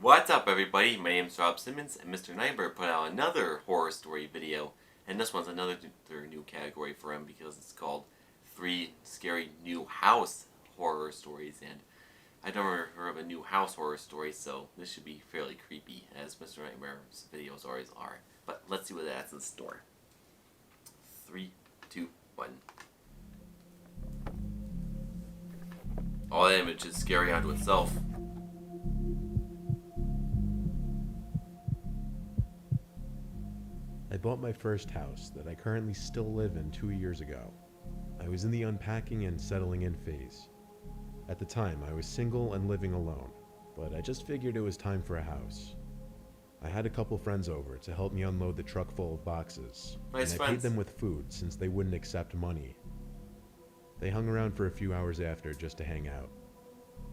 What's up, everybody? My name's Rob Simmons, and Mr. Nightmare put out another horror story video, and this one's another new category for him because it's called 3 Scary New House Horror Stories, and I've never heard of a new house horror story, so this should be fairly creepy, as Mr. Nightmare's videos always are. But let's see what that's in store. 3, 2, 1. Oh, that image is scary unto itself. I bought my first house that I currently still live in 2 years ago. I was in the unpacking and settling in phase. At the time, I was single and living alone, but I just figured it was time for a house. I had a couple friends over to help me unload the truck full of boxes, Nice and I friends. paid them with food since they wouldn't accept money. They hung around for a few hours after just to hang out.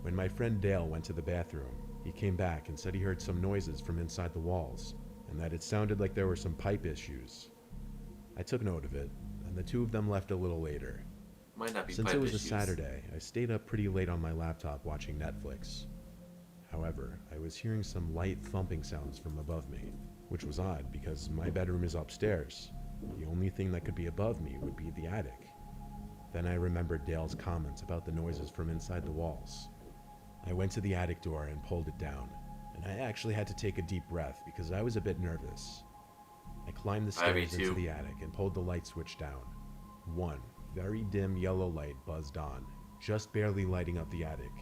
When my friend Dale went to the bathroom, he came back and said he heard some noises from inside the walls, and that it sounded like there were some pipe issues. I took note of it, and the two of them left a little later. Might not be Since pipe it was issues. a Saturday, I stayed up pretty late on my laptop watching Netflix. However, I was hearing some light thumping sounds from above me, which was odd because my bedroom is upstairs. The only thing that could be above me would be the attic. Then I remembered Dale's comments about the noises from inside the walls. I went to the attic door and pulled it down, and I actually had to take a deep breath because I was a bit nervous. I climbed the I me stairs into too. the attic and pulled the light switch down. One very dim yellow light buzzed on, just barely lighting up the attic.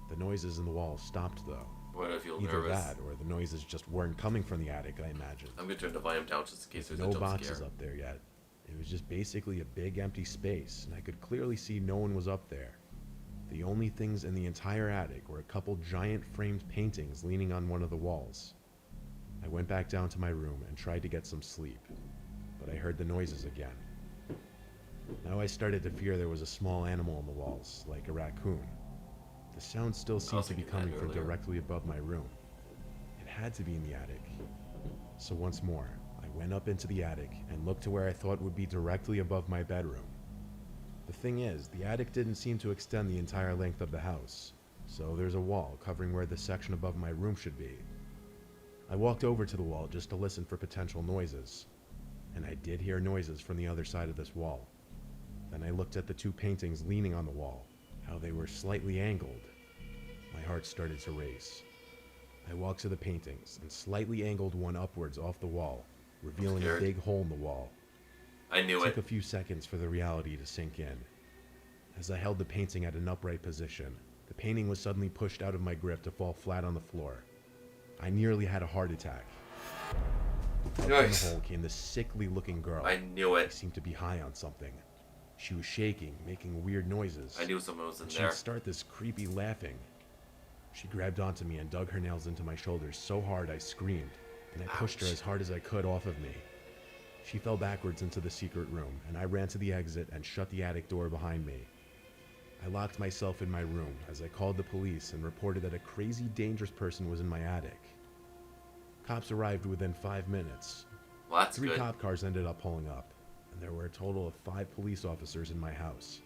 The noises in the walls stopped though. Boy, I feel Either nervous. that or the noises just weren't coming from the attic, I imagine. I'm gonna turn the volume down just in case there's No a jump boxes scare. up there yet. It was just basically a big empty space, and I could clearly see no one was up there. The only things in the entire attic were a couple giant framed paintings leaning on one of the walls. I went back down to my room and tried to get some sleep, but I heard the noises again. Now I started to fear there was a small animal on the walls, like a raccoon. The sound still seemed to be thinking that coming from earlier. directly above my room. It had to be in the attic. So once more, I went up into the attic and looked to where I thought would be directly above my bedroom. The thing is, the attic didn't seem to extend the entire length of the house, so there's a wall covering where the section above my room should be. I walked over to the wall just to listen for potential noises, and I did hear noises from the other side of this wall. Then I looked at the two paintings leaning on the wall, how they were slightly angled. My heart started to race. I walked to the paintings and slightly angled one upwards off the wall, revealing a Scared. big hole in the wall. I knew It it. took a few seconds for the reality to sink in. As I held the painting at an upright position, the painting was suddenly pushed out of my grip to fall flat on the floor. I nearly had a heart attack. Out from the Nice. hole came this sickly-looking girl. I knew She it. seemed to be high on something. She was shaking, making weird noises. I knew someone was in And she'd there. start this creepy laughing. She grabbed onto me and dug her nails into my shoulders so hard I screamed, and I pushed her Ouch. as hard as I could off of me. She fell backwards into the secret room, and I ran to the exit and shut the attic door behind me. I locked myself in my room as I called the police and reported that a crazy, dangerous person was in my attic. Cops arrived within 5 minutes. Well, that's 3 good. cop cars ended up pulling up, and there were a total of 5 police officers in my house.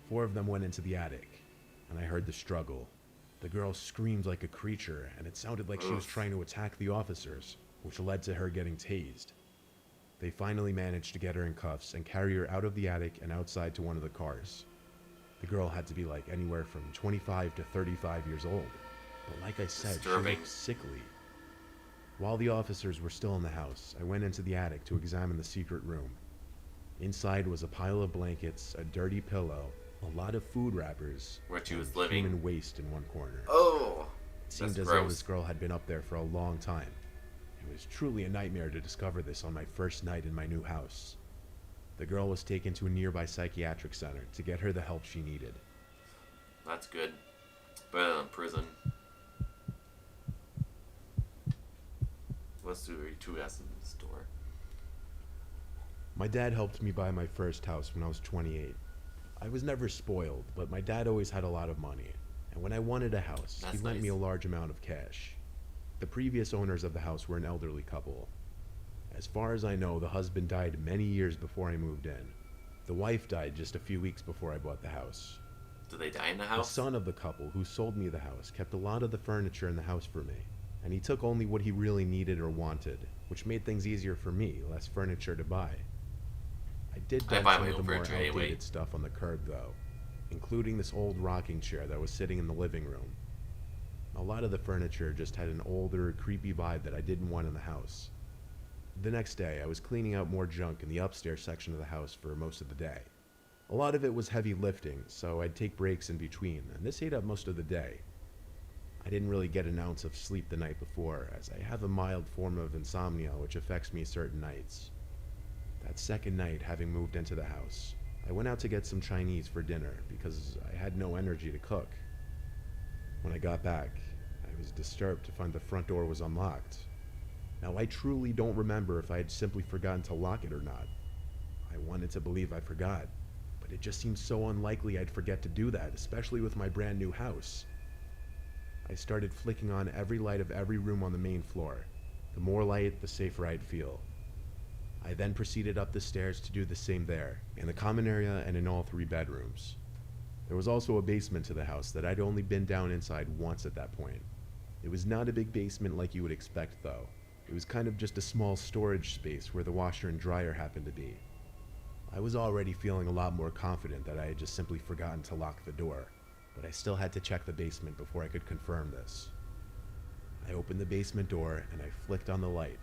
4 of them went into the attic, and I heard the struggle. The girl screamed like a creature, and it sounded like she was Oof. trying to attack the officers, which led to her getting tased. They finally managed to get her in cuffs and carry her out of the attic and outside to one of the cars. The girl had to be like anywhere from 25 to 35 years old, but like I said, she Disturbing. looked sickly. While the officers were still in the house, I went into the attic to examine the secret room. Inside was a pile of blankets, a dirty pillow, a lot of food wrappers, Where she and was living. human waste in one corner. Oh! It seemed That's as though gross. this girl had been up there for a long time. It was truly a nightmare to discover this on my first night in my new house. The girl was taken to a nearby psychiatric center to get her the help she needed. That's good. Better than prison. Let's do 2S in the store. My dad helped me buy my first house when I was 28. I was never spoiled, but my dad always had a lot of money, and when I wanted a house, he That's lent me a nice. large amount of cash. The previous owners of the house were an elderly couple. As far as I know, the husband died many years before I moved in. The wife died just a few weeks before I bought the house. Did they die in the The house? son of the couple who sold me the house kept a lot of the furniture in the house for me, and he took only what he really needed or wanted, which made things easier for me, less furniture to buy. I did I dump buy some my of the own more furniture outdated anyway. stuff on the curb though, including this old rocking chair that was sitting in the living room. A lot of the furniture just had an older, creepy vibe that I didn't want in the house. The next day, I was cleaning out more junk in the upstairs section of the house for most of the day. A lot of it was heavy lifting, so I'd take breaks in between, and this ate up most of the day. I didn't really get an ounce of sleep the night before, as I have a mild form of insomnia which affects me certain nights. That second night, having moved into the house, I went out to get some Chinese for dinner because I had no energy to cook. When I got back, I was disturbed to find the front door was unlocked. Now, I truly don't remember if I had simply forgotten to lock it or not. I wanted to believe I forgot, but it just seemed so unlikely I'd forget to do that, especially with my brand new house. I started flicking on every light of every room on the main floor. The more light, the safer I'd feel. I then proceeded up the stairs to do the same there, in the common area and in all 3 bedrooms. There was also a basement to the house that I'd only been down inside once at that point. It was not a big basement like you would expect though. It was kind of just a small storage space where the washer and dryer happened to be. I was already feeling a lot more confident that I had just simply forgotten to lock the door, but I still had to check the basement before I could confirm this. I opened the basement door and I flicked on the light.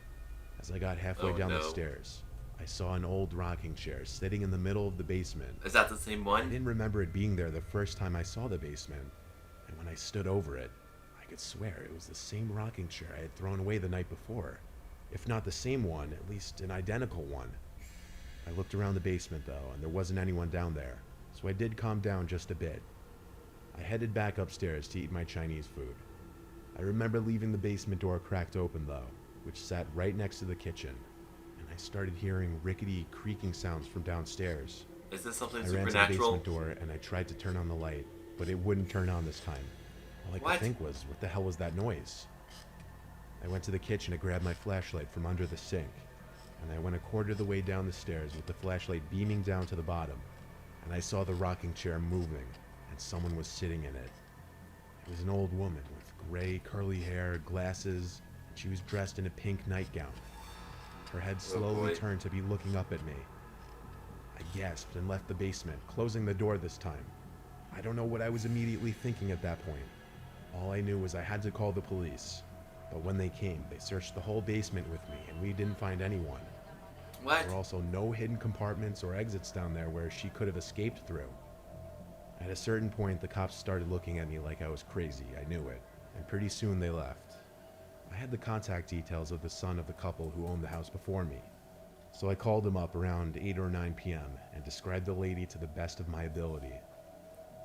As I got halfway Oh down the no. stairs, I saw an old rocking chair sitting in the middle of the basement. Is that the same I one? didn't remember it being there the first time I saw the basement, and when I stood over it, I could swear it was the same rocking chair I had thrown away the night before. If not the same one, at least an identical one. I looked around the basement though, and there wasn't anyone down there, so I did calm down just a bit. I headed back upstairs to eat my Chinese food. I remember leaving the basement door cracked open though, which sat right next to the kitchen, and I started hearing rickety, creaking sounds from downstairs. Is this something I ran to the supernatural? basement door and I tried to turn on the light, but it wouldn't turn on this time. All I could What? think was, what the hell was that noise? I went to the kitchen to grab my flashlight from under the sink, and I went a quarter of the way down the stairs with the flashlight beaming down to the bottom, and I saw the rocking chair moving, and someone was sitting in it. It was an old woman with gray, curly hair, glasses, and she was dressed in a pink nightgown. Her head slowly boy. turned to be looking up at me. I gasped and left the basement, closing the door this time. I don't know what I was immediately thinking at that point. All I knew was I had to call the police. But when they came, they searched the whole basement with me, and we didn't find anyone. What? There were also no hidden compartments or exits down there where she could have escaped through. At a certain point, the cops started looking at me like I was crazy, I knew it, and pretty soon they left. I had the contact details of the son of the couple who owned the house before me, so I called him up around 8 or 9 p.m. and described the lady to the best of my ability.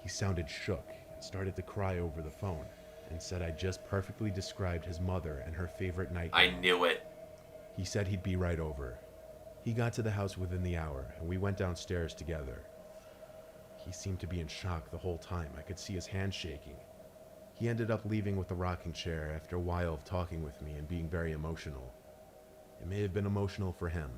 He sounded shook and started to cry over the phone, and said I just perfectly described his mother and her favorite nightgown. I knew it. He said he'd be right over. He got to the house within the hour, and we went downstairs together. He seemed to be in shock the whole time. I could see his hands shaking. He ended up leaving with the rocking chair after a while of talking with me and being very emotional. It may have been emotional for him,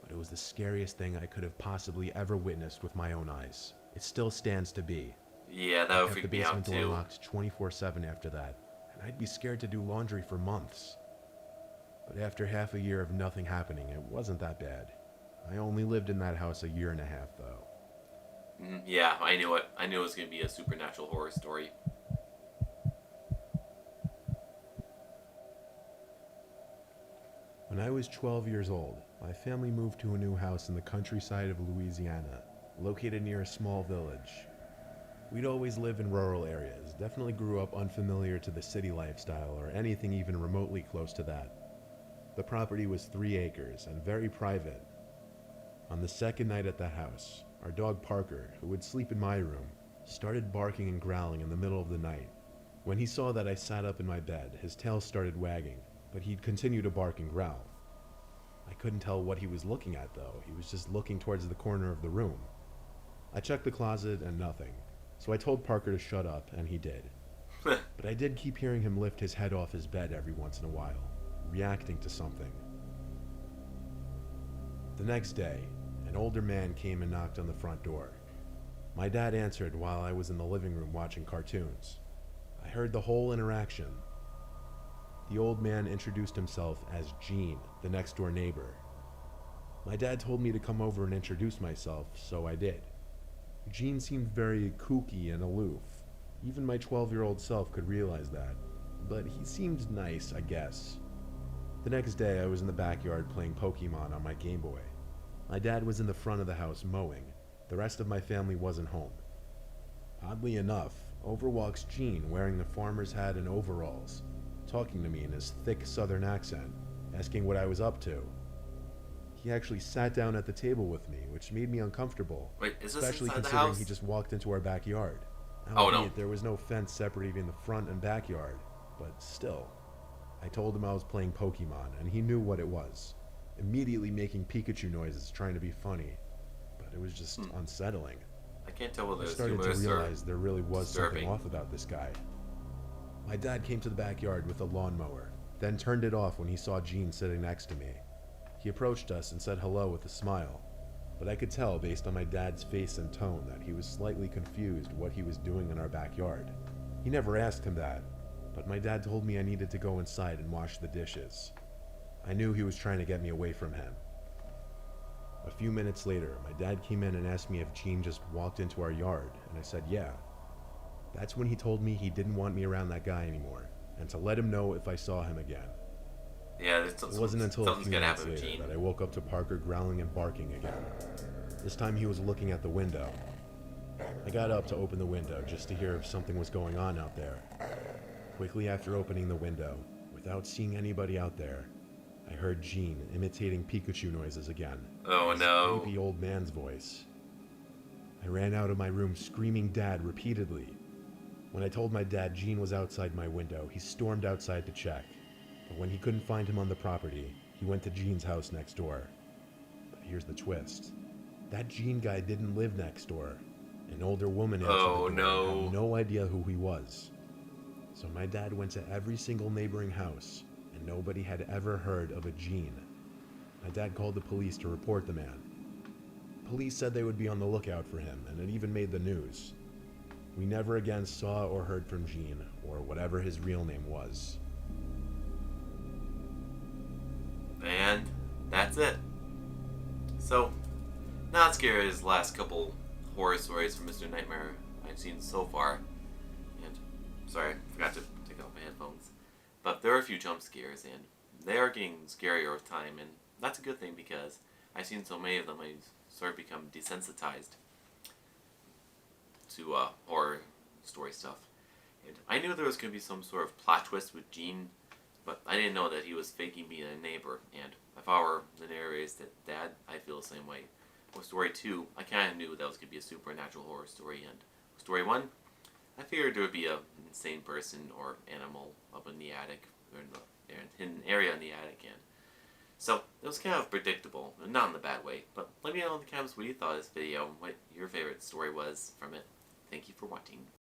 but it was the scariest thing I could have possibly ever witnessed with my own eyes. It still stands to be. Yeah, that I would kept the freak me out basement door too. locked 24/7 after that, and I'd be scared to do laundry for months. But after half a year of nothing happening, it wasn't that bad. I only lived in that house a year and a half, though. Yeah, I knew it. I knew it was going to be a supernatural horror story. When I was 12 years old, my family moved to a new house in the countryside of Louisiana, located near a small village. We'd always lived in rural areas, definitely grew up unfamiliar to the city lifestyle or anything even remotely close to that. The property was 3 acres and very private. On the second night at the house, our dog Parker, who would sleep in my room, started barking and growling in the middle of the night. When he saw that I sat up in my bed, his tail started wagging, but he'd continue to bark and growl. I couldn't tell what he was looking at though, he was just looking towards the corner of the room. I checked the closet and nothing, so I told Parker to shut up, and he did. But I did keep hearing him lift his head off his bed every once in a while, reacting to something. The next day, an older man came and knocked on the front door. My dad answered while I was in the living room watching cartoons. I heard the whole interaction. The old man introduced himself as Gene, the next door neighbor. My dad told me to come over and introduce myself, so I did. Gene seemed very kooky and aloof. Even my 12-year-old self could realize that. But he seemed nice, I guess. The next day, I was in the backyard playing Pokemon on my Game Boy. My dad was in the front of the house mowing. The rest of my family wasn't home. Oddly enough, over walks Gene wearing the farmer's hat and overalls, talking to me in his thick southern accent, asking what I was up to. He actually sat down at the table with me, which made me uncomfortable, Wait, is this especially inside the considering house? he just walked into our backyard. Oh, no. Albeit there was no fence separating the front and backyard, but still. I told him I was playing Pokemon, and he knew what it was, immediately making Pikachu noises trying to be funny, but it was just unsettling. I can't tell whether I it's started to humorous or realize there really was disturbing. something off about this guy. My dad came to the backyard with a lawnmower, then turned it off when he saw Gene sitting next to me. He approached us and said hello with a smile, but I could tell based on my dad's face and tone that he was slightly confused what he was doing in our backyard. He never asked him that, but my dad told me I needed to go inside and wash the dishes. I knew he was trying to get me away from him. A few minutes later, my dad came in and asked me if Gene just walked into our yard, and I said yeah. That's when he told me he didn't want me around that guy anymore, and to let him know if I saw him again. Yeah, It wasn't until a something's few gonna minutes happen with later Gene. that I woke up to Parker growling and barking again. This time he was looking at the window. I got up to open the window just to hear if something was going on out there. Quickly after opening the window, without seeing anybody out there, I heard Gene imitating Pikachu noises again. Oh His no. creepy old man's voice. I ran out of my room screaming "Dad" repeatedly. When I told my dad Gene was outside my window, he stormed outside to check. But when he couldn't find him on the property, he went to Gene's house next door. But here's the twist. That Gene guy didn't live next door. An older woman answered Oh, the door and no. had no idea who he was. So my dad went to every single neighboring house, and nobody had ever heard of a Gene. My dad called the police to report the man. Police said they would be on the lookout for him, and it even made the news. We never again saw or heard from Gene, or whatever his real name was. And that's it. So, not scary as the last couple horror stories from Mr. Nightmare I've seen so far. And, sorry, I forgot to take off my headphones. But there are a few jump scares, and they are getting scarier with time, and that's a good thing because I've seen so many of them, I sort of become desensitized to horror story stuff. And I knew there was going to be some sort of plot twist with Gene, but I didn't know that he was faking being a neighbor. And if I were the narrator's dad, I feel the same way. With story 2, I kind of knew that was going to be a supernatural horror story, and with story 1, I figured there would be an insane person or animal up in the attic, or in the hidden area in the attic, and so it was kind of predictable, not in the bad way. But let me know in the comments what you thought of this video, what your favorite story was from it. Thank you for watching.